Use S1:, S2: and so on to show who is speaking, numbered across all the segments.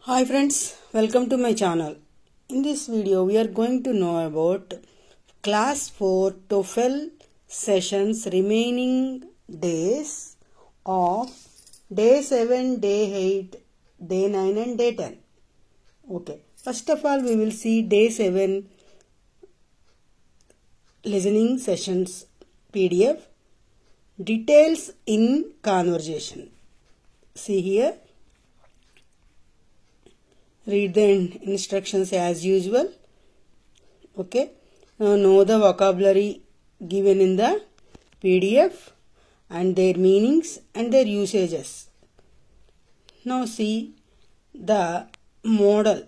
S1: Hi friends, welcome to my channel. In this video we are going to know about class 4 TOEFL sessions remaining days of day 7, day 8, day 9 and day 10. Okay, first of all we will see day 7 listening sessions PDF details in conversation. See here. Read the instructions as usual. Okay. Now know the vocabulary given in the PDF and their meanings and their usages. Now see the model.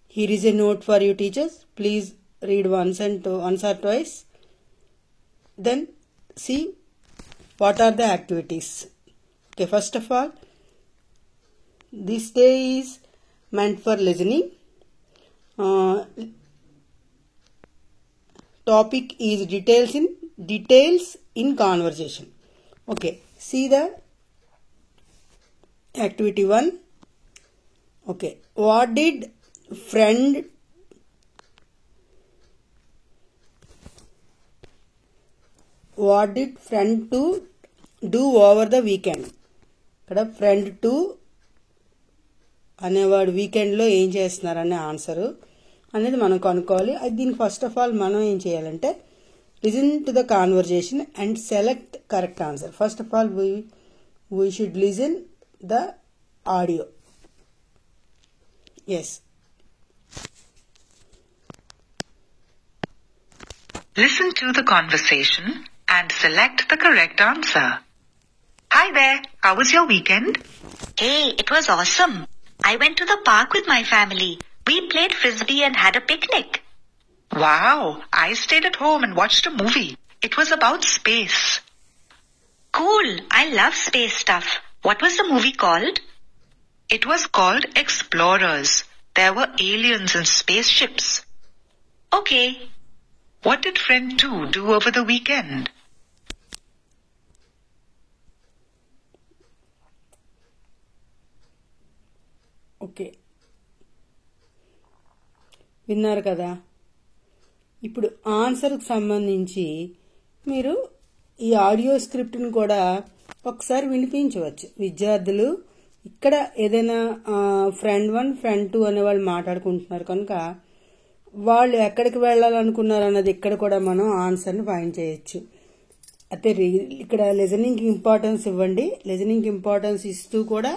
S1: Here is a note for you teachers. Please read once or twice. Then see what are the activities. Okay, first of all, this day is meant for listening. Topic is details in conversation. Okay, see the activity 1. Okay, what did friend to do over the weekend? Kada friend to అనేవాడు వీకెండ్లో ఏం చేస్తున్నారనే answer అనేది మనం కనుక్కోవాలి. దీనికి first of all మనం ఏం చేయాలంటే listen to the conversation and select correct answer. First of all we should listen the audio. Yes,
S2: listen to the conversation and select the correct answer. Hi there, how was your weekend?
S3: Hey, it was awesome. I went to the park with my family. We played frisbee and had a picnic.
S2: Wow, I stayed at home and watched a movie. It was about space.
S3: Cool, I love space stuff. What was the movie called?
S2: It was called Explorers. There were aliens and spaceships.
S3: Okay.
S2: What did friend 2 do over the weekend?
S1: Okay, విన్నారు కదా. ఇప్పుడు ఆన్సర్కి సంబంధించి మీరు ఈ audio స్క్రిప్ట్ని కూడా ఒకసారి వినిపించవచ్చు. విద్యార్థులు ఇక్కడ ఏదైనా ఫ్రెండ్ 1 ఫ్రెండ్ 2 అనే వాళ్ళు మాట్లాడుకుంటున్నారు కనుక వాళ్ళు ఎక్కడికి వెళ్ళాలనుకున్నారు అన్నది ఇక్కడ కూడా మనం ఆన్సర్ని ఫైండ్ చేయొచ్చు. అయితే ఇక్కడ లిజనింగ్కి ఇంపార్టెన్స్ ఇవ్వండి. లిజనింగ్కి ఇంపార్టెన్స్ ఇస్తూ కూడా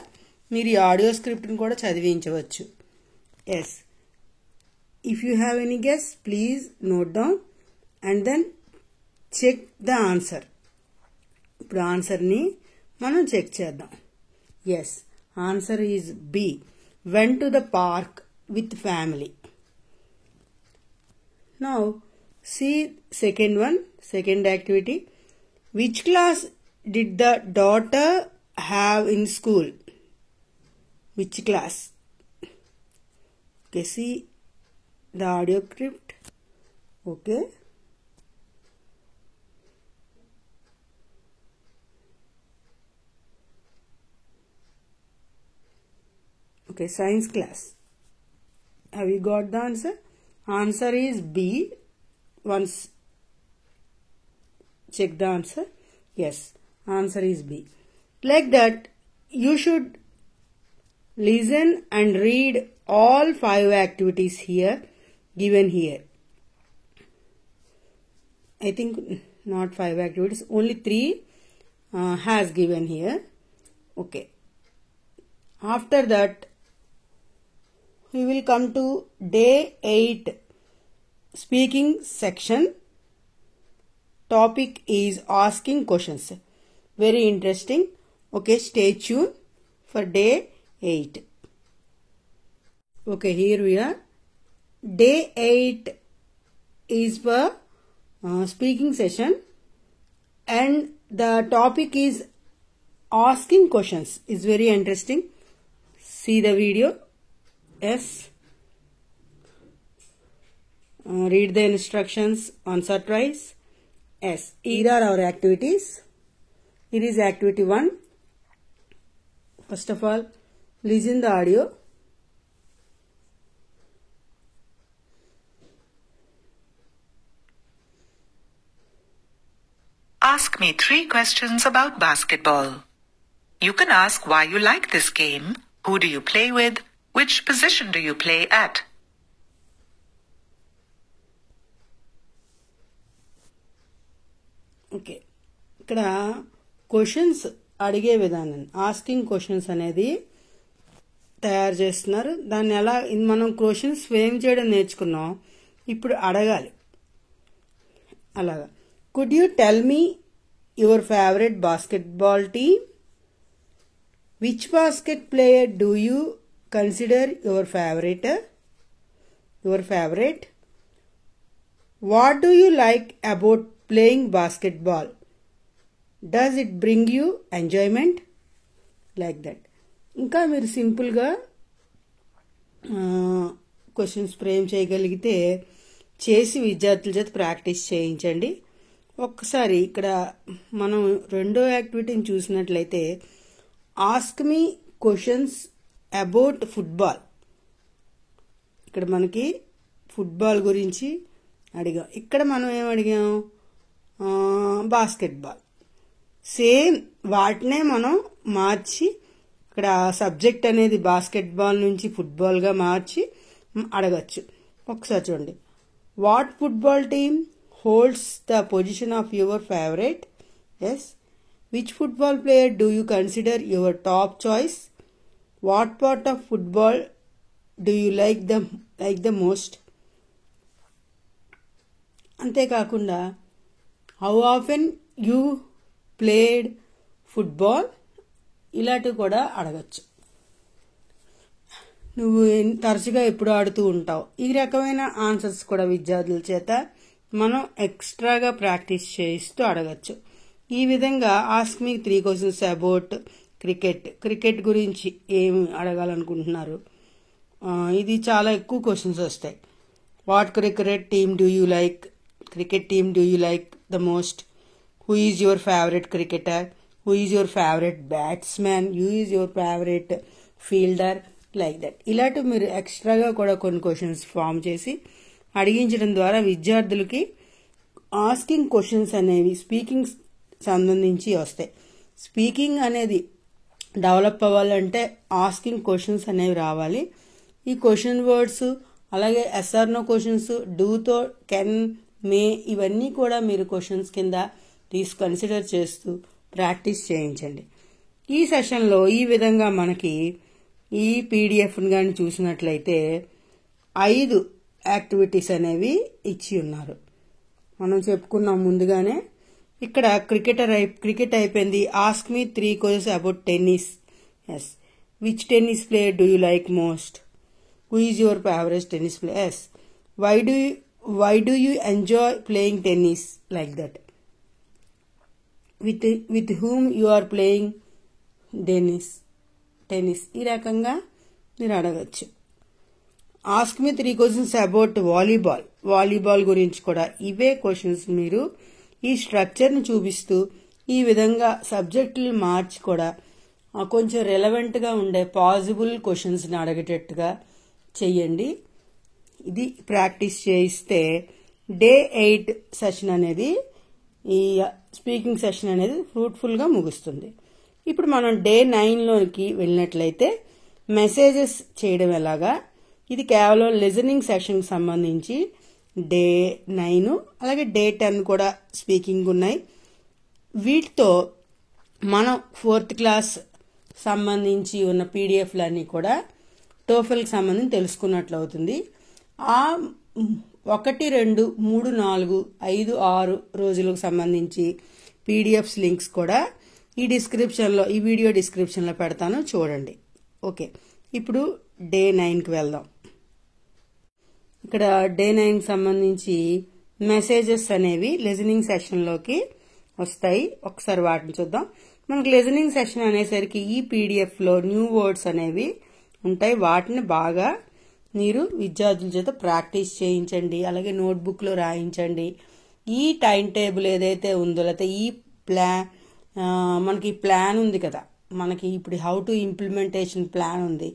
S1: మీరు ఈ ఆడియో స్క్రిప్ట్ని కూడా చదివించవచ్చు. Yes, if you have any guess please note down and then check the answer. ఇప్పుడు ఆన్సర్ని మనం చెక్ చేద్దాం. Yes, answer is B, went to the park with family. Now see second activity. Which class did the daughter have in school? Which class? Okay, see the audio script. Okay. Okay, science class. Have you got the answer? Answer is B. Once check the answer. Yes, answer is B. Like that, you should listen and read all 5 activities given here. I think not 5 activities, only 3 has given here. Okay. After that, we will come to day 8 speaking section. Topic is asking questions. Very interesting. Okay, stay tuned for day 8. Okay, here we are. Day 8 is for speaking session and the topic is asking questions. It's very interesting. See the video. Yes. Read the instructions once or twice. Yes, here are our activities. Here is activity 1. First of all, listen the audio.
S2: Ask me 3 questions about basketball. You can ask why you like this game, who do you play with, which position do you play at.
S1: Okay, ఇక్కడ questions అడిగే విధానం, asking questions అనేది తయారు చేస్తున్నారు. దాన్ని ఎలా మనం questions frame చేయడం నేర్చుకున్నాం, ఇప్పుడు అడగాలి. అలాగా, could you tell me your favourite basketball team? Which basket player do you consider your favourite? What do you like about playing basketball? Does it bring you enjoyment? Like that. ఇంకా మీరు సింపుల్గా questions frame చేయగలిగితే చేసి విద్యార్థుల చేత practice చేయించండి. ఒక్కసారి ఇక్కడ మనం రెండో యాక్టివిటీని చూసినట్లయితే ask me questions about football. ఇక్కడ మనకి ఫుట్బాల్ గురించి అడిగాం. ఇక్కడ మనం ఏం అడిగాం? బాస్కెట్బాల్. సేమ్ వాటినే మనం మార్చి ఇక్కడ సబ్జెక్ట్ అనేది బాస్కెట్బాల్ నుంచి ఫుట్బాల్గా మార్చి అడగచ్చు. ఒకసారి చూడండి. What football team holds the position of your favourite? Yes. Which football player do you consider your top choice? What part of football do you like the most? అంతేకాకుండా how often you played football, ఇలాంటివి కూడా అడగచ్చు. నువ్వు తరచుగా ఎప్పుడు ఆడుతూ ఉంటావు? ఈ రకమైన ఆన్సర్స్ కూడా విద్యార్థుల చేత మనం ఎక్స్ట్రాగా ప్రాక్టీస్ చేయిస్తూ అడగచ్చు. ఈ విధంగా ask me 3 questions about cricket గురించి ఏమి అడగాలనుకుంటున్నారు? ఇది చాలా ఎక్కువ క్వశ్చన్స్ వస్తాయి. What cricket team do you like? Cricket team do you like the most? Who is your favorite cricketer? Who is your favorite batsman? Who is your favorite fielder? Like that. ఇలాంటి మీరు ఎక్స్ట్రాగా కూడా కొన్ని questions form చేసి అడిగించడం ద్వారా విద్యార్థులకి asking questions అనేవి speaking సంబంధించి వస్తాయి. స్పీకింగ్ అనేది డెవలప్ అవ్వాలంటే ఆస్కింగ్ క్వశ్చన్స్ అనేవి రావాలి. ఈ క్వశ్చన్ వర్డ్స్ అలాగే ఎస్ఆర్ నో క్వశ్చన్స్, డూతో, కెన్, మే, ఇవన్నీ కూడా మీరు క్వశ్చన్స్ కింద కన్సిడర్ చేస్తూ ప్రాక్టీస్ చేయించండి. ఈ సెషన్లో ఈ విధంగా మనకి ఈ పీడిఎఫ్ని కానీ చూసినట్లయితే 5 యాక్టివిటీస్ అనేవి ఇచ్చి ఉన్నారు. మనం చెప్పుకున్నాం ముందుగానే. ఇక్కడ క్రికెట్ అయిపోయింది. Ask me 3 questions about tennis. Yes. Which tennis player do you like most? Who is your favourite tennis player? Yes. Why do you enjoy playing tennis? Like that. With whom you are playing tennis? ఈ రకంగా మీరు అడగచ్చు. Ask me 3 questions about volleyball గురించి కూడా ఇవే questions మీరు ఈ స్ట్రక్చర్ని చూపిస్తూ ఈ విధంగా సబ్జెక్టులు మార్చి కూడా కొంచెం రెలవెంట్గా ఉండే పాజిబుల్ క్వశ్చన్స్ని అడిగేటట్టుగా చెయ్యండి. ఇది ప్రాక్టీస్ చేయిస్తే డే 8 సెషన్ అనేది, ఈ స్పీకింగ్ సెషన్ అనేది ఫ్రూట్ఫుల్గా ముగుస్తుంది. ఇప్పుడు మనం డే 9లోకి వెళ్ళినట్లయితే మెసేజెస్ చేయడం ఎలాగా, ఇది కేవలం లిజనింగ్ సెషన్కి సంబంధించి డే 9 అలాగే డే 10 కూడా స్పీకింగ్ ఉన్నాయి. వీటితో మనం 4th క్లాస్ సంబంధించి ఉన్న పీడిఎఫ్లన్నీ కూడా టోఫెల్కి సంబంధించి తెలుసుకున్నట్లు అవుతుంది. ఆ 1, 2, 3, 4, 5, 6 రోజులకు సంబంధించి పీడిఎఫ్స్ లింక్స్ కూడా ఈ వీడియో డిస్క్రిప్షన్లో పెడతాను, చూడండి. ఓకే, ఇప్పుడు డే 9కి వెళ్దాం. ఇక్కడ డే 9కి సంబంధించి మెసేజెస్ అనేవి లిజనింగ్ సెషన్లోకి వస్తాయి. ఒకసారి వాటిని చూద్దాం. మనకు లిజనింగ్ సెషన్ అనేసరికి ఈ పీడిఎఫ్లో న్యూ వర్డ్స్ అనేవి ఉంటాయి. వాటిని బాగా మీరు విద్యార్థుల చేత ప్రాక్టీస్ చేయించండి, అలాగే నోట్బుక్లో రాయించండి. ఈ టైం టేబుల్ ఏదైతే ఉందో, లేకపోతే ఈ మనకి ప్లాన్ ఉంది కదా, మనకి ఇప్పుడు హౌ టు ఇంప్లిమెంటేషన్ ప్లాన్ ఉంది.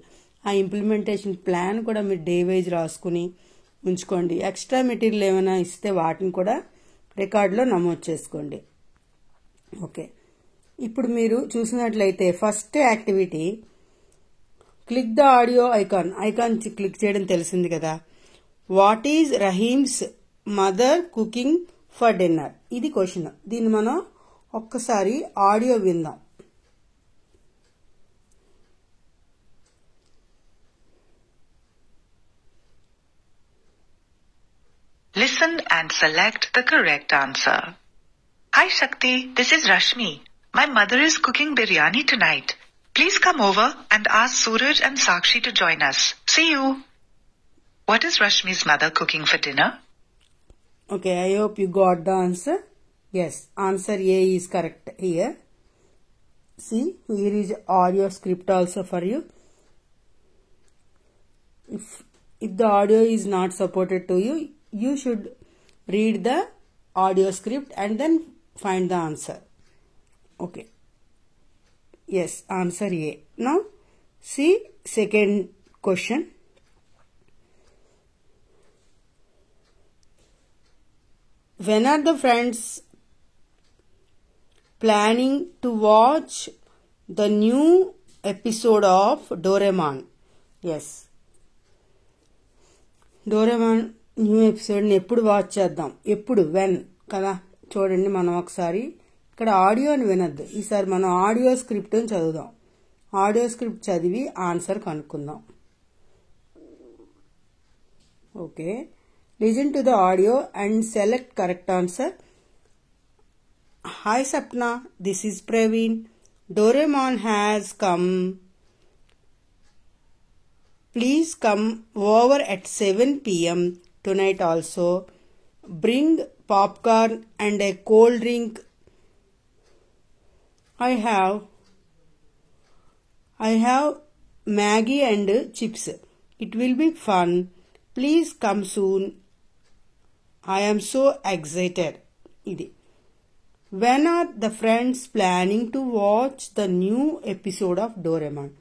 S1: ఆ ఇంప్లిమెంటేషన్ ప్లాన్ కూడా మీరు డే వైజ్ రాసుకుని ఉంచుకోండి. ఎక్స్ట్రా మెటీరియల్ ఏమైనా ఇస్తే వాటిని కూడా రికార్డులో నమోదు చేసుకోండి. ఓకే, ఇప్పుడు మీరు చూసినట్లయితే first activity click the audio icon click చేయడం తెలిసింది కదా. What is Rahim's mother cooking for dinner, ఇది క్వశ్చన్. దీన్ని మనం ఒక్కసారి ఆడియో విందాం.
S2: Listen and select the correct answer. Hi Shakti, this is Rashmi. My mother is cooking biryani tonight. Please come over and ask Suraj and Sakshi to join us. See you. What is Rashmi's mother cooking for dinner?
S1: Okay, I hope you got the answer. Yes, answer A is correct here. See, here is audio script also for you. If the audio is not supported to you, you should read the audio script and then find the answer. Okay. Yes, answer A. Now, see second question. When are the friends planning to watch the new episode of Doraemon? Yes. Doraemon new ఎపిసోడ్ని ఎప్పుడు watch చేద్దాం, ఎప్పుడు, when కదా. చూడండి, మనం ఒకసారి ఇక్కడ ఆడియోని వినొద్దు, ఈసారి మనం ఆడియో స్క్రిప్ట్ని చదువుదాం. ఆడియో స్క్రిప్ట్ చదివి ఆన్సర్ కనుక్కుందాం. Okay, listen to the audio and select correct answer. Hi Sapna, this is Praveen. Doraemon has come. Please come over at 7 p.m. tonight also. Bring popcorn and a cold drink. I have Maggie and chips. It will be fun. Please come soon. I am so excited. When are the friends planning to watch the new episode of Doraemon?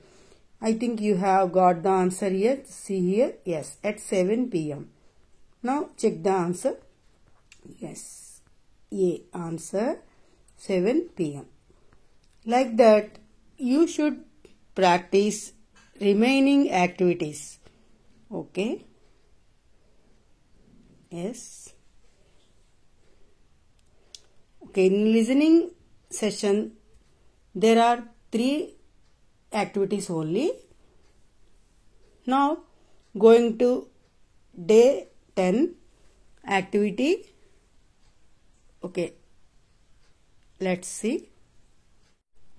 S1: I think you have got the answer here. See here. Yes, at 7 p.m. Now check the answer. Yes, A answer 7 p.m. Like that, you should practice remaining activities. Okay. Yes. Okay, in listening session, there are 3 activities only. Now going to day 10 activity. Okay, let's see.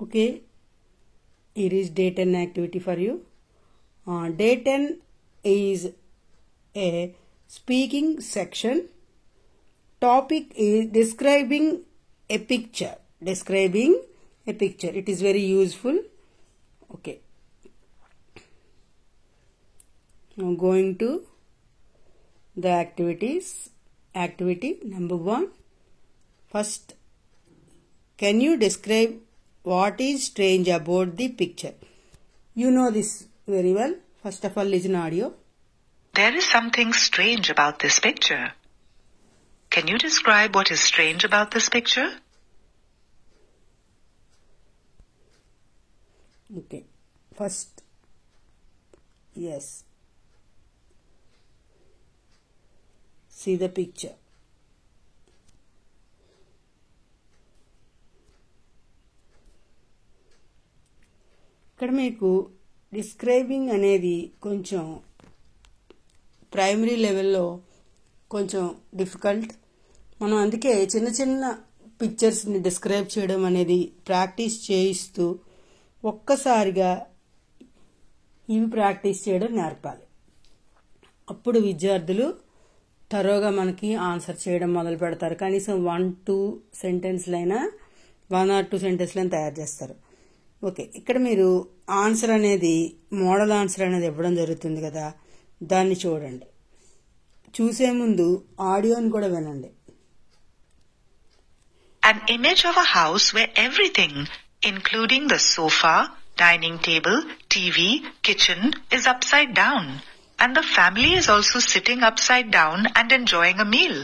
S1: Okay, here is day 10 activity for you. Day 10 is a speaking section. Topic is describing a picture. It is very useful. Okay, now going to the activities. Activity number 1. First, can you describe what is strange about the picture? You know this very well. First of all, listen audio.
S2: There is something strange about this picture. Can you describe what is strange about this picture?
S1: Okay, first, yes, see the picture. ఇక్కడ మీకు describing అనేది కొంచెం primary లెవెల్లో కొంచెం difficult. మనం అందుకే చిన్న చిన్న పిక్చర్స్ని డిస్క్రైబ్ చేయడం అనేది ప్రాక్టీస్ చేయిస్తూ ఒక్కసారిగా ఇవి ప్రాక్టీస్ చేయడం నేర్పాలి. అప్పుడు విద్యార్థులు తరోగా మనకి ఆన్సర్ చేయడం మొదలు పెడతారు. కనీసం 1-2 సెంటెన్స్లైనా 1 or 2 సెంటెన్స్లైనా తయారు చేస్తారు. ఓకే, ఇక్కడ మీరు ఆన్సర్ అనేది మోడల్ ఆన్సర్ అనేది ఇవ్వడం జరుగుతుంది కదా, దాన్ని చూడండి. చూసే ముందు ఆడియోని కూడా వినండి.
S2: An image of a house where everything, including the sofa, dining table, TV, kitchen, is upside down. And the family is also sitting upside down and enjoying a meal.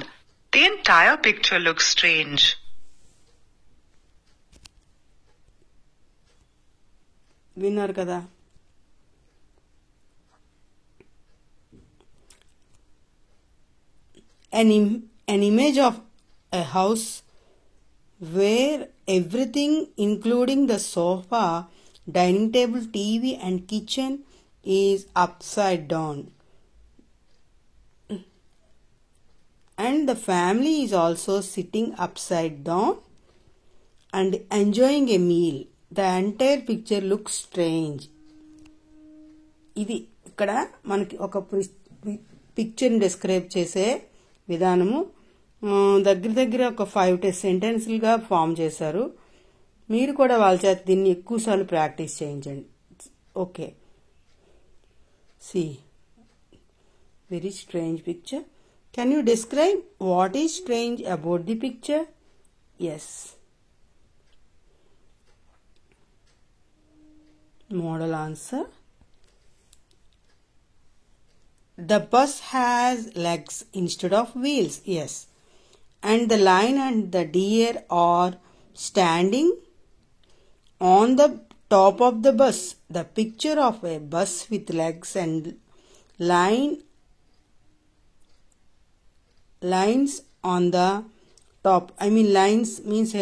S2: The entire picture looks strange.
S1: విన్నారు కదా? An image of a house where everything including the sofa, dining table, TV and kitchen is upside down. And the family is also sitting upside down and enjoying a meal. The entire picture looks strange. ఇది ఇక్కడ మనకి ఒక పిక్చర్ని describe చేసే విధానము దగ్గర ఒక 5 సెంటెన్స్లుగా form చేశారు. మీరు కూడా వాళ్ళ చేత దీన్ని ఎక్కువసార్లు ప్రాక్టీస్ చేయించండి. Okay, see very strange picture. Can you describe what is strange about the picture? Yes. Model answer. The bus has legs instead of wheels. Yes. And the lion and the deer are standing on the top of the bus. The picture of a bus with legs and lines on the top. I mean lines means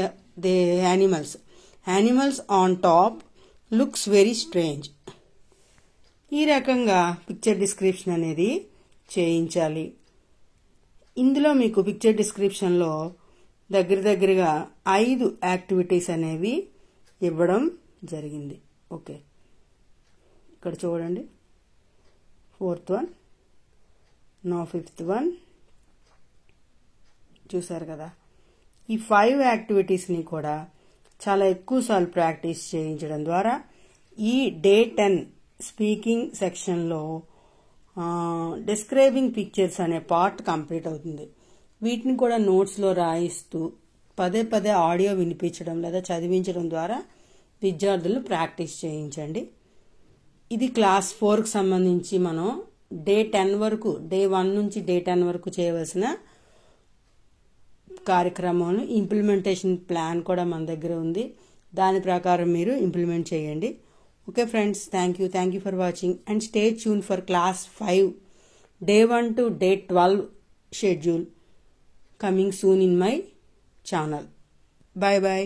S1: the animals. Animals on top looks very strange. ఈ రకంగా picture description అనేది చేయించాలి. ఇందులో మీకు picture డిస్క్రిప్షన్లో దగ్గరగా 5 activities అనేవి ఇవ్వడం జరిగింది. ఓకే, ఇక్కడ చూడండి. 4th one, నా 5th one చూసారు కదా. ఈ 5 యాక్టివిటీస్ని కూడా చాలా ఎక్కువసార్లు ప్రాక్టీస్ చేయించడం ద్వారా ఈ డే 10 స్పీకింగ్ సెక్షన్లో డిస్క్రైబింగ్ పిక్చర్స్ అనే పార్ట్ కంప్లీట్ అవుతుంది. వీటిని కూడా నోట్స్లో రాయిస్తూ పదే ఆడియో వినిపించడం లేదా చదివించడం ద్వారా విద్యార్థులను ప్రాక్టీస్ చేయించండి. ఇది క్లాస్ 4కి సంబంధించి మనం డే 10 వరకు, డే 1 నుంచి డే 10 వరకు చేయవలసిన కార్యక్రమాలు ఇంప్లిమెంటేషన్ ప్లాన్ కూడా మన దగ్గర ఉంది. దాని ప్రకారం మీరు ఇంప్లిమెంట్ చేయండి. Okay friends, thank you for watching and stay tuned for class 5 day 1 to day 12 schedule coming soon in my channel. Bye.